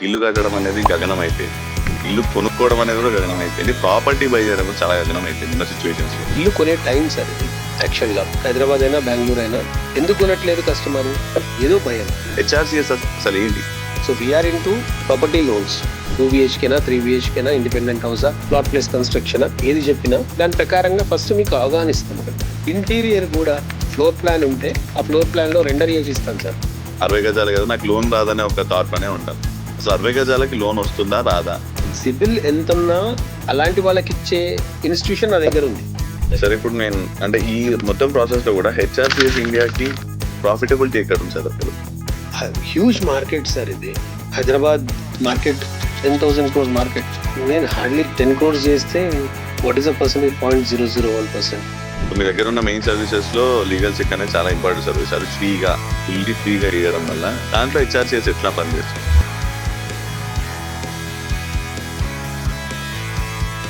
ఇల్లు కట్టడం అనేది గగనం అయిపోయింది, ఇల్లు కొనుక్కోవడం అనేది కూడా గగనం అయిపోయింది, ప్రాపర్టీ బై చేయడం కూడా చాలా గగనం అయిపోయింది ఉన్న సిచ్యువేషన్స్. ఇల్లు కొనే టైం సార్ ఇది యాక్చువల్గా. హైదరాబాద్ అయినా బెంగళూరు అయినా ఎందుకు కొనట్లేదు కస్టమర్? ఏదో భయం. హెచ్ఆర్సిఎస్ అసలు ఏంటి? So we're into property loans. 2 BHKనా 3 BHKనా ఇండిపెండెంట్ హౌసా ప్లాట్ ప్లేస్ కన్స్ట్రక్షన్ ఏది చెప్పినా దాని ప్రకారంగా ఫస్ట్ మీకు అవగాహన ఇస్తాం. ఇంటీరియర్ కూడా ఫ్లోర్ ప్లాన్ ఉంటే ఆ ఫ్లోర్ ప్లాన్ లో రెండర్ చేసి ఇస్తాం సార్. 60 గజాలు కదా, నాకు లోన్ రాదనే ఒక థాట్లోనే ఉంటాను. అసలు 60 గజాలకి లోన్ వస్తుందా రాదా? సిబిల్ ఎంతన్నా అలాంటి వాళ్ళకి ఇచ్చే ఇన్స్టిట్యూషన్ నా దగ్గర ఉంది. సరే, ఇప్పుడు నేను అంటే ఈ మొత్తం ప్రాసెస్ లో కూడా హెచ్ఆర్సిఎస్ ఇండియాకి ప్రాఫిటబిలిటీ ఎక్కడ ఉంది సార్ అసలు? హ్యూజ్ మార్కెట్ సార్ ఇది. Hyderabad market 10,000 crores market. నేను హార్డ్లీ 10 crores చేస్తే వాట్ ఈస్ ద పర్సెంటేజ్? 0.001%. మీ దగ్గర ఉన్న మెయిన్ సర్వీసెస్ లో లీగల్ చెక్ అనేది చాలా ఇంపార్టెంట్ సర్వీస్. అది ఫుల్లీ ఫ్రీగా ఇవ్వడం వల్ల దాంట్లో హెచ్ఆర్సిఎస్ ఎట్లా పనిచేస్తుంది?